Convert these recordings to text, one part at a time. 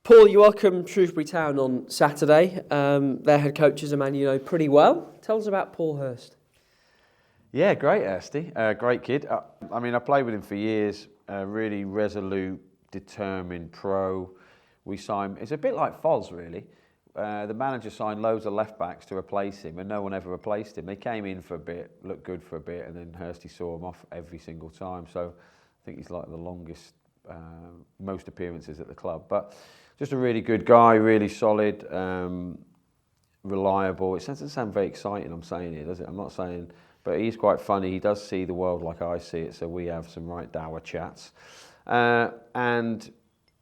Paul, you welcome Shrewsbury Town on Saturday. Their head coach is a man you know pretty well. Tell us about Paul Hurst. Yeah, great, Kirsty. Great kid. I played with him for years. Really resolute, determined pro. We signed. It's a bit like Foz, really. The manager signed loads of left backs to replace him, and no one ever replaced him. They came in for a bit, looked good for a bit, and then Hursty saw him off every single time. So I think he's like the longest, most appearances at the club. But just a really good guy, really solid, reliable. It doesn't sound very exciting, I'm saying it, does it? I'm not saying, but he's quite funny. He does see the world like I see it, so we have some right dour chats. And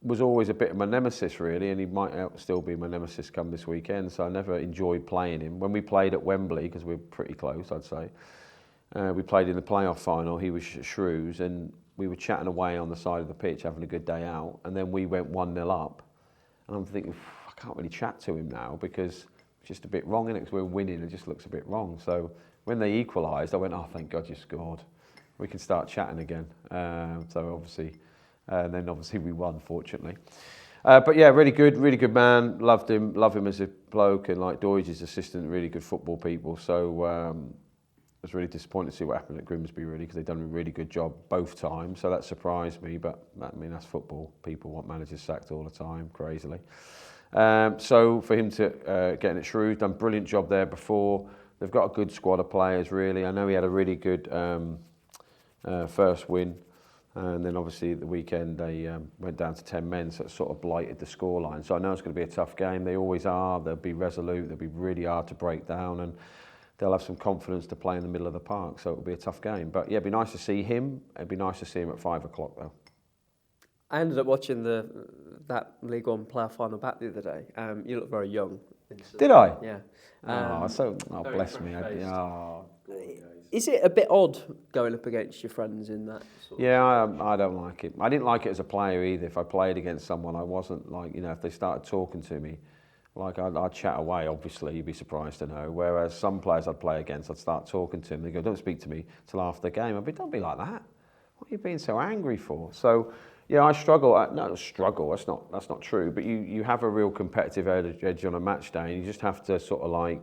was always a bit of my nemesis, really, and he might still be my nemesis come this weekend, so I never enjoyed playing him. When we played at Wembley, because we were pretty close, I'd say, we played in the playoff final, he was at Shrews, and we were chatting away on the side of the pitch, having a good day out, and then we went 1-0 up, and I'm thinking, I can't really chat to him now, because it's just a bit wrong, innit? Because we're winning, it just looks a bit wrong. So when they equalised, I went, oh, thank God you scored. We can start chatting again. So obviously... and then obviously we won, fortunately. But yeah, really good man. Love him as a bloke, and like Doidge's assistant, really good football people. So I was really disappointed to see what happened at Grimsby, really, because they've done a really good job both times. So that surprised me. But I mean, that's football. People want managers sacked all the time, crazily. So for him to get in at Shrews, done a brilliant job there before. They've got a good squad of players, really. I know he had a really good first win. And then obviously at the weekend they went down to 10 men, so it sort of blighted the scoreline. So I know it's going to be a tough game. They always are. They'll be resolute. They'll be really hard to break down, and they'll have some confidence to play in the middle of the park. So it'll be a tough game. But yeah, it'd be nice to see him. It'd be nice to see him at 5 o'clock though. I ended up watching that League One playoff final back the other day. You look very young. Did I? Yeah. Bless me. Is it a bit odd going up against your friends in that? I don't like it. I didn't like it as a player either. If I played against someone, I wasn't like, if they started talking to me, like I'd chat away, obviously, you'd be surprised to know. Whereas some players I'd play against, I'd start talking to them. They go, don't speak to me till after the game. I'd be, don't be like that. What are you being so angry for? So, yeah, I struggle. That's not true. But you have a real competitive edge on a match day, and you just have to sort of like,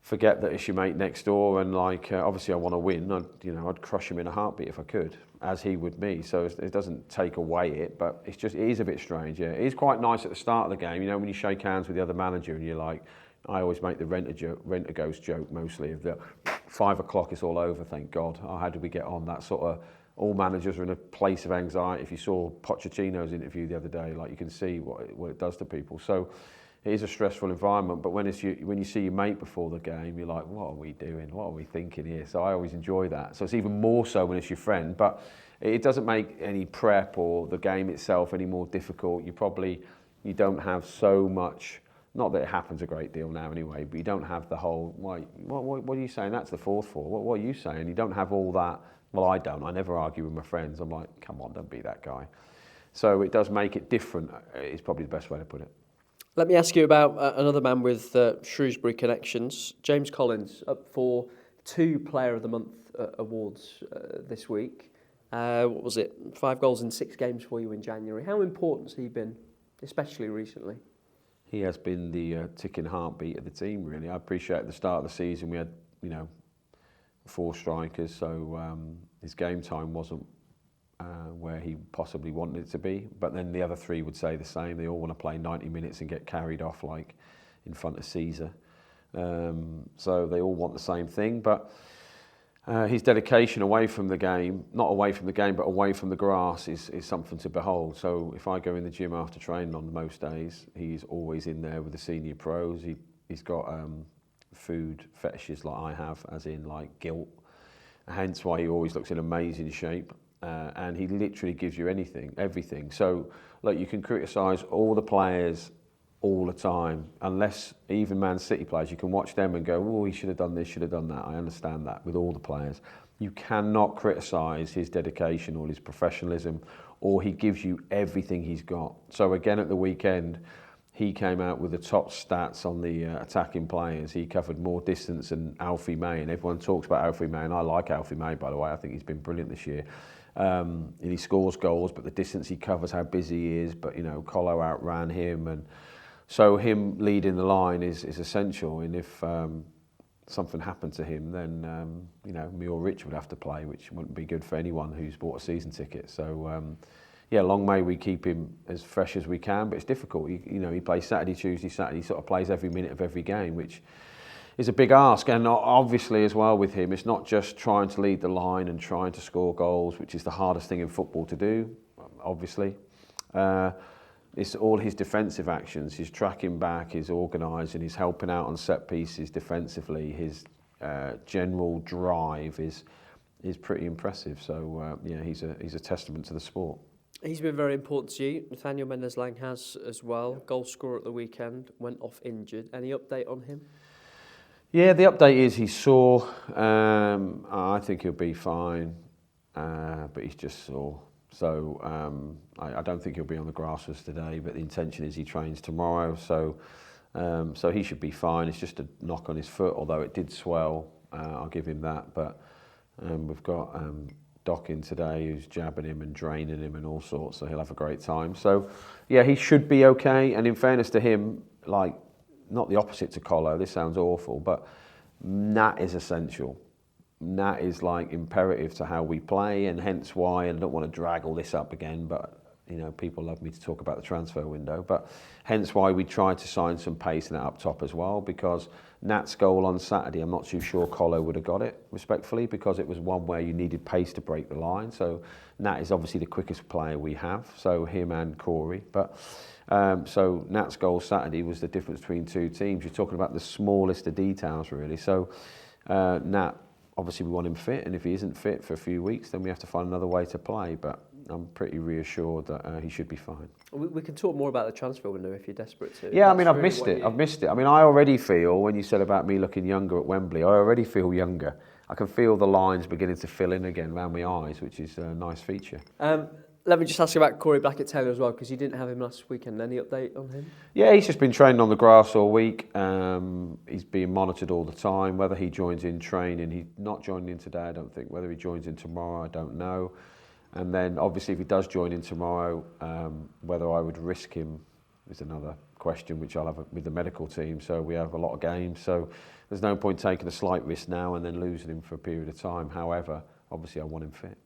forget that it's your mate next door, and like obviously I want to win. I'd crush him in a heartbeat if I could, as he would me. So it doesn't take away it, but it is a bit strange. Yeah, it is quite nice at the start of the game. When you shake hands with the other manager and you're like, I always make the renter ghost joke mostly of the 5 o'clock. It's all over. Thank God. Oh, how did we get on? That sort of all managers are in a place of anxiety. If you saw Pochettino's interview the other day, like you can see what it does to people. So. It is a stressful environment, but when you see your mate before the game, you're like, what are we doing? What are we thinking here? So I always enjoy that. So it's even more so when it's your friend, but it doesn't make any prep or the game itself any more difficult. You don't have so much, not that it happens a great deal now anyway, but you don't have the whole, what are you saying? That's the fourth for. What are you saying? You don't have all that. Well, I don't. I never argue with my friends. I'm like, come on, don't be that guy. So it does make it different, is probably the best way to put it. Let me ask you about another man with Shrewsbury connections. James Collins, up for 2 Player of the Month awards this week. What was it? 5 goals in 6 games for you in January. How important has he been, especially recently? He has been the ticking heartbeat of the team, really. I appreciate at the start of the season we had, 4 strikers, so his game time wasn't where he possibly wanted it to be, but then the other 3 would say the same. They all want to play 90 minutes and get carried off like in front of Caesar. So they all want the same thing, but his dedication away from the game, not away from the game, but away from the grass is something to behold. So if I go in the gym after training on most days, he's always in there with the senior pros. He's got food fetishes like I have, as in like guilt, hence why he always looks in amazing shape. And he literally gives you everything. So, look, you can criticise all the players all the time, unless even Man City players, you can watch them and go, oh, he should have done this, should have done that. I understand that with all the players. You cannot criticise his dedication or his professionalism, or he gives you everything he's got. So again, at the weekend, he came out with the top stats on the attacking players. He covered more distance than Alfie May, and everyone talks about Alfie May, and I like Alfie May, by the way. I think he's been brilliant this year. And he scores goals, but the distance he covers, how busy he is. But, you know, Colo outran him. And so him leading the line is essential. And if something happened to him, then, you know, me or Rich would have to play, which wouldn't be good for anyone who's bought a season ticket. So, yeah, long may we keep him as fresh as we can, but it's difficult. You know, he plays Saturday, Tuesday, Saturday, he sort of plays every minute of every game, which is a big ask. And obviously as well with him, it's not just trying to lead the line and trying to score goals, which is the hardest thing in football to do, obviously. It's all his defensive actions, his tracking back, his organising, his helping out on set pieces defensively, his general drive is pretty impressive. So yeah, he's a testament to the sport. He's been very important to you. Nathaniel Mendes-Lang has as well. Goal scorer at the weekend, went off injured. Any update on him? Yeah, the update is he's sore. I think he'll be fine, but he's just sore. So I don't think he'll be on the grass with us today, but the intention is he trains tomorrow. So he should be fine. It's just a knock on his foot, although it did swell. I'll give him that. But we've got Doc in today who's jabbing him and draining him and all sorts, so he'll have a great time. So yeah, he should be okay. And in fairness to him, like, not the opposite to Colo, this sounds awful, but Nat is essential. Nat is like imperative to how we play, and hence why, and I don't want to drag all this up again, but you know, people love me to talk about the transfer window, but hence why we tried to sign some pace in that up top as well, because Nat's goal on Saturday, I'm not too sure Colo would have got it, respectfully, because it was one where you needed pace to break the line. So Nat is obviously the quickest player we have, so him and Corey. But so Nat's goal Saturday was the difference between two teams. You're talking about the smallest of details, really. So Nat, obviously we want him fit, and if he isn't fit for a few weeks, then we have to find another way to play. But I'm pretty reassured that he should be fine. We can talk more about the transfer window if you're desperate to. Yeah, I mean, I've missed it. I mean, I already feel, when you said about me looking younger at Wembley, I already feel younger. I can feel the lines beginning to fill in again around my eyes, which is a nice feature. Let me just ask you about Corey Blackett-Taylor as well, because you didn't have him last weekend. Any update on him? Yeah, he's just been training on the grass all week. He's being monitored all the time. Whether he joins in training, he's not joining in today, I don't think. Whether he joins in tomorrow, I don't know. And then obviously if he does join in tomorrow, whether I would risk him is another question, which I'll have with the medical team. So we have a lot of games, so there's no point taking a slight risk now and then losing him for a period of time. However, obviously I want him fit.